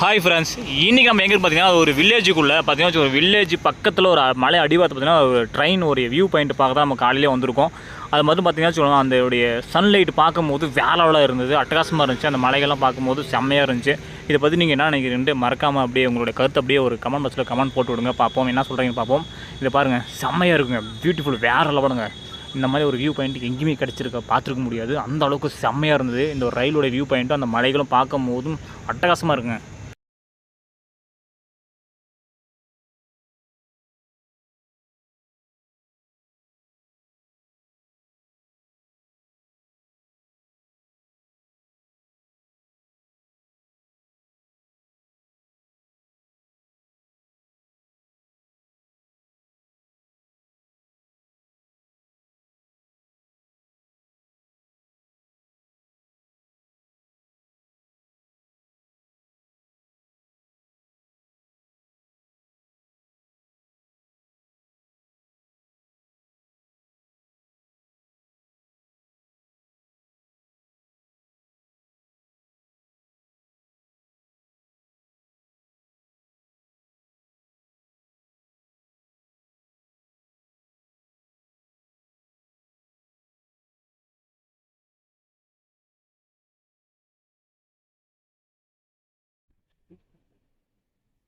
Hi friends, இன்றைக்கி நம்ம எங்கே பார்த்தீங்கன்னா ஒரு வில்லேஜுக்குள்ளே பார்த்தீங்கன்னா ஒரு வில்லேஜ் பக்கத்தில் ஒரு மலை அடிவாரத்தை பார்த்தீங்கன்னா ஒரு ட்ரெயின் ஒரு வியூ பாயிண்ட் பார்க்க தான் நம்ம காலையிலே வந்திருக்கோம். அது மட்டும் பார்த்தீங்கன்னா சொல்லலாம், அந்த சன்லைட் பார்க்கும்போது வேலைவெல்லாம் இருந்தது, அட்டகாசமாக இருந்துச்சு. அந்த மலைகள்லாம் பார்க்கும்போது செம்மையாக இருந்துச்சு. இதை பற்றி நீங்கள் என்ன நினைக்கிறீங்க மறக்காமல் அப்படியே உங்களுடைய கருத்து அப்படியே ஒரு கமெண்ட் பாக்ஸில் கமெண்ட் போட்டு விடுங்க, பார்ப்போம் என்ன சொல்கிறீங்கன்னு பார்ப்போம். இதை பாருங்கள், செம்மையாக இருக்குங்க, பியூட்டிஃபுல், வேறு லெவலுங்க. இந்த மாதிரி ஒரு வியூ பாயிண்ட் எங்கேயுமே பார்த்துருக்க முடியாது. அந்த அளவுக்கு செம்மையாக இருந்தது. இந்த ஒரு ரயிலோட வியூ பாயிண்ட்டும் அந்த மலைகளும் பார்க்கும் போதும் அட்டகாசமாக இருக்குங்க.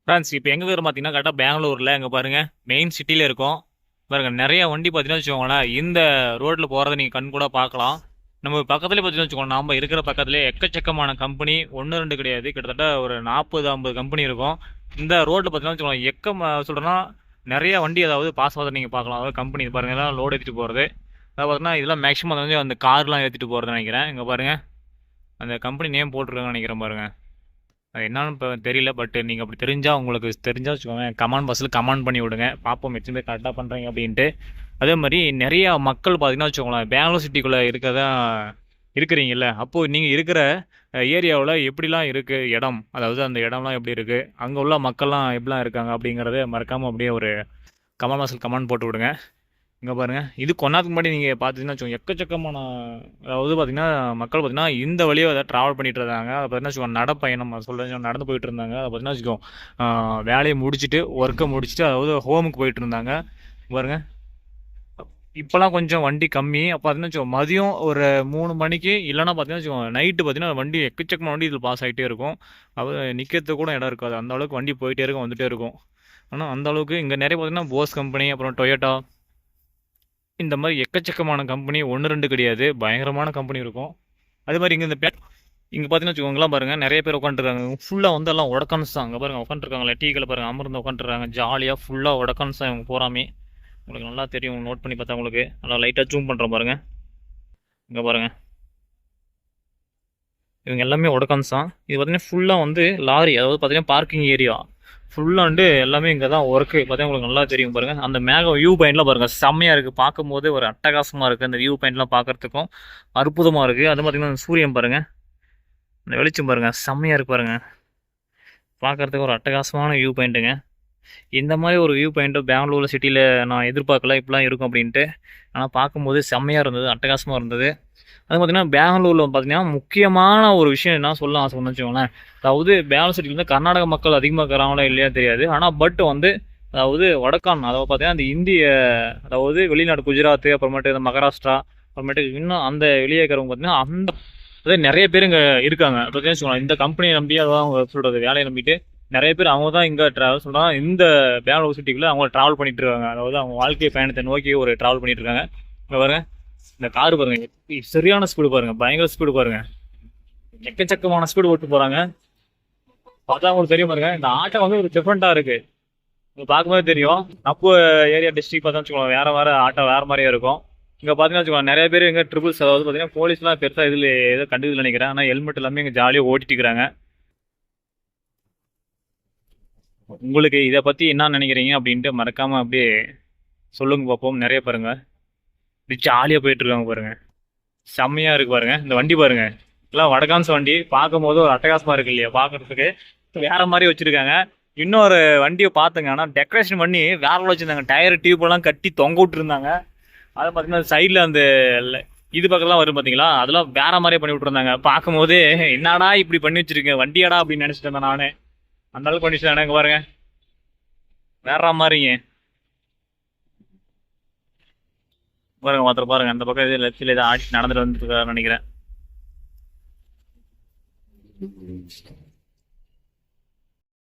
ஃப்ரெண்ட்ஸ், இப்போ எங்கே இருக்கிற பார்த்தீங்கன்னா கரெக்டாக பெங்களூரில் எங்கே பாருங்கள், மெயின் சிட்டியில் இருக்கோம். பாருங்கள், நிறைய வண்டி பார்த்தீங்கன்னா வச்சுக்கோங்களேன், இந்த ரோட்டில் போகிறத நீங்கள் கண் கூட பார்க்கலாம். நம்ம பக்கத்துலேயே பார்த்தீங்கன்னா வச்சுக்கோங்க, நம்ம இருக்கிற பக்கத்துலேயே எக்கச்சக்கமான கம்பெனி, ஒன்று ரெண்டு கிடையாது, கிட்டத்தட்ட ஒரு 40-50 கம்பெனி இருக்கும். இந்த ரோட்டில் பார்த்தீங்கன்னா வச்சுக்கோங்க, சொல்கிறேன்னா நிறைய வண்டி அதாவது பாஸ் ஆகுது நீங்கள் பார்க்கலாம். அதாவது கம்பெனி பாருங்கள், எல்லாம் லோடு ஏற்றிட்டு போகிறது. அதாவது பார்த்தீங்கன்னா இதெல்லாம் மேக்ஸிமம் வந்து அந்த கார்லாம் ஏற்றிட்டு போகிறது நினைக்கிறேன். இங்கே பாருங்கள், அந்த கம்பெனி நேம் போட்டிருக்காங்கன்னு நினைக்கிறேன் பாருங்கள். அது என்னன்னு இப்போ தெரியல, பட் நீங்கள் அப்படி தெரிஞ்சால், உங்களுக்கு தெரிஞ்சால் வச்சுக்கோங்க, கமெண்ட் பாக்ஸில் கமெண்ட் பண்ணி விடுங்க, பார்ப்போம் எத்தனை பேர் கரெக்டாக பண்ணுறீங்க அப்படின்ட்டு. அதே மாதிரி நிறையா மக்கள் பார்த்தீங்கன்னா வச்சுக்கோங்களேன், பெங்களூர் சிட்டிக்குள்ளே இருக்கிறீங்கல்ல, அப்போது நீங்கள் இருக்கிற ஏரியாவில் எப்படிலாம் இருக்குது இடம், அதாவது அந்த இடம்லாம் எப்படி இருக்குது, அங்கே உள்ள மக்கள்லாம் எப்படிலாம் இருக்காங்க அப்படிங்கிறத மறக்காமல் அப்படியே ஒரு கமெண்ட் பாக்ஸில் கமெண்ட் போட்டு விடுங்க. இங்கே பாருங்கள், இது கொண்டாத்துக்கு முன்னாடி நீங்கள் பார்த்தீங்கன்னா வச்சுக்கோங்க, எக்கச்சக்கமான அதாவது பார்த்தீங்கன்னா மக்கள் பார்த்தீங்கன்னா இந்த வழியாக அதை ட்ராவல் பண்ணிட்டு இருந்தாங்க. அதை பார்த்தீங்கன்னா வச்சுக்கோங்க, நடப்பயணம் சொல்கிறேன், நடந்து போயிட்டு இருந்தாங்க. அதை பார்த்தீங்கன்னா வச்சுக்கோங்க, வேலையை முடிச்சுட்டு, ஒர்க்கை முடிச்சுட்டு, அதாவது ஹோமுக்கு போயிட்டு இருந்தாங்க. பாருங்க, இப்போலாம் கொஞ்சம் வண்டி கம்மி. அப்போ பார்த்தீங்கன்னா வச்சுக்கோங்க, மதியம் ஒரு 3 மணிக்கு இல்லைன்னா பார்த்தீங்கன்னா வச்சுக்கோங்க, நைட்டு பார்த்தீங்கன்னா வண்டி எக்கச்சக்கமான வண்டி இதில் பாஸ் ஆகிட்டே இருக்கும். அது நிற்கிறதுக்கு கூட இடம் இருக்காது, அந்த அளவுக்கு வண்டி போயிட்டே இருக்கும், வந்துகிட்டே இருக்கும். ஆனால் அந்த அளவுக்கு இங்கே நிறைய பார்த்தீங்கன்னா போஸ் கம்பெனி, அப்புறம் டொயோட்டா, இந்த மாதிரி எக்கச்சக்கமான கம்பெனி, 1-2 கிடையாது, பயங்கரமான கம்பெனி இருக்கும். அதே மாதிரி இங்கே இங்கே பார்த்தீங்கன்னா வச்சுக்கோங்களேன், பாருங்கள், நிறைய பேர் உட்காந்துருக்காங்க. ஃபுல்லாக வந்து எல்லாம் உடக்கான்ஸ் தான். அங்கே பாருங்கள், உட்காந்துருக்காங்களே, டீக்கில் பாருங்கள், அமர்ந்து உட்காந்துருக்காங்க ஜாலியாக, ஃபுல்லாக உடக்கான்ஸ் தான் இவங்க போகிறாமே. உங்களுக்கு நல்லா தெரியும், நோட் பண்ணி பார்த்தா உங்களுக்கு நல்லா லைட்டாக ஜூம் பண்ணுறோம் பாருங்கள். இங்கே பாருங்கள், இவங்க எல்லாமே உடக்கான்ஸ் தான். இது பார்த்தீங்கன்னா ஃபுல்லாக வந்து லாரி, அதாவது பார்த்தீங்கன்னா பார்க்கிங் ஏரியா ஃபுல்லாண்டு எல்லாமே இங்கே தான் ஒர்க்கு. பார்த்தீங்கன்னா உங்களுக்கு நல்லா தெரியும் பாருங்கள். அந்த மேக வியூ பாயிண்ட்லாம் பாருங்கள், செம்மையாக இருக்குது, பார்க்கும்போது ஒரு அட்டகாசமாக இருக்குது. அந்த வியூ பாயிண்ட்லாம் பார்க்குறதுக்கும் அற்புதமாக இருக்குது. அது பார்த்திங்கன்னா சூரியன் பாருங்கள், அந்த வெளிச்சம் பாருங்கள், செம்மையாக இருக்குது பாருங்கள், பார்க்குறதுக்கு ஒரு அட்டகாசமான வியூ பாயிண்ட்டுங்க. இந்த மாதிரி ஒரு வியூ பாயிண்ட்டு பெங்களூர் சிட்டியில் நான் எதிர்பார்க்கல இப்படிலாம் இருக்கும் அப்படின்ட்டு. ஆனால் பார்க்கும்போது செம்மையாக இருந்தது, அட்டகாசமாக இருந்தது. அது பார்த்திங்கன்னா பெங்களூரில் பார்த்திங்கன்னா முக்கியமான ஒரு விஷயம் என்ன சொல்ல ஆசை வச்சுக்கோங்களேன். அதாவது பெங்களூர் சிட்டியில் வந்து கர்நாடக மக்கள் அதிகமாக இருக்கிறாங்களா இல்லையா தெரியாது. ஆனால் பட் வந்து அதாவது வடக்கான், அதாவது பார்த்திங்கன்னா அந்த இந்திய, அதாவது வெளிநாடு குஜராத், அப்புறமேட்டு இந்த மகாராஷ்டிரா, அப்புறமேட்டு இன்னும் அந்த வெளியே இருக்கிறவங்க பார்த்திங்கன்னா அந்த அதாவது நிறைய பேர் இங்கே இருக்காங்க. பார்த்தீங்கன்னா வச்சுக்கோங்களேன், இந்த கம்பெனியை நம்பி அதான் அவங்க சொல்கிறது வேலையை நம்பிட்டு நிறைய பேர் அவங்க தான் இங்கே ட்ராவல் சொல்கிறாங்க. இந்த பெங்களூர் சிட்டிக்குள்ளே அவங்க ட்ராவல் பண்ணிட்டு இருக்காங்க, அதாவது அவங்க வாழ்க்கை பயணத்தை நோக்கி ஒரு ட்ராவல் பண்ணிட்டு இருக்காங்க. இங்கே பாருங்க, இந்த கார் பாருங்க, சரியான ஸ்பீடு பாருங்க, பயங்கர ஸ்பீடு பாருங்க, எக்கச்சக்கமான ஸ்பீடு ஓட்டு போறாங்க. பார்த்தா உங்களுக்கு தெரியும் பாருங்க, இந்த ஆட்டோ வந்து ஒரு டிஃப்ரெண்டா இருக்கு, நீங்க பார்க்கும்போது தெரியும். நம்ம ஏரியா டிஸ்ட்ரிக்ட் பார்த்தா வச்சுக்கோங்க, வேற ஆட்டோ வேற மாதிரியே இருக்கும். இங்க பாத்தீங்கன்னா வச்சுக்கோங்க, நிறைய பேர் இங்க ட்ரிபிள்ஸ், அதாவது பாத்தீங்கன்னா போலீஸ்லாம் பெருசா இதுல ஏதோ கண்டுதில் நினைக்கிறேன். ஆனால் ஹெல்மெட் எல்லாமே இங்க ஜாலியாக ஓட்டிட்டு இருக்கிறாங்க. உங்களுக்கு இதை பத்தி என்ன நினைக்கிறீங்க அப்படின்ட்டு மறக்காம அப்படியே சொல்லுங்க பார்ப்போம். நிறைய பாருங்க, இப்படி ஜாலியாக போயிட்டு இருக்காங்க பாருங்க, செம்மையா இருக்கு பாருங்க. இந்த வண்டி பாருங்க, எல்லாம் வடகான்ஸ் வண்டி, பார்க்கும் போது ஒரு அட்டகாசமா இருக்கு இல்லையா, பார்க்கறதுக்கு வேற மாதிரி வச்சிருக்காங்க. இன்னொரு வண்டியை பார்த்துங்க, ஆனால் டெக்கரேஷன் பண்ணி வேற வச்சிருந்தாங்க, டயர் டியூப் எல்லாம் கட்டி தொங்க விட்டுருந்தாங்க. அதை பார்த்தீங்கன்னா சைடில் அந்த இது பக்கம்லாம் வரும் பார்த்தீங்களா, அதெல்லாம் வேற மாதிரியே பண்ணி விட்டுருந்தாங்க. பார்க்கும்போது என்னடா இப்படி பண்ணி வச்சிருக்கேன் வண்டியாடா அப்படின்னு நினச்சிட்டு இருந்தேன் நானே. அந்த அளவுக்கு கண்டிஷன் இங்க பாருங்க, வேற மாதிரிங்க. பாருங்க ஒருத்தர் பாருங்க, அந்த பக்கம் இது லெஃப்ட்ல ஏதோ ஆட்சி நடந்துட்டு வந்துருக்காருன்னு நினைக்கிறேன்.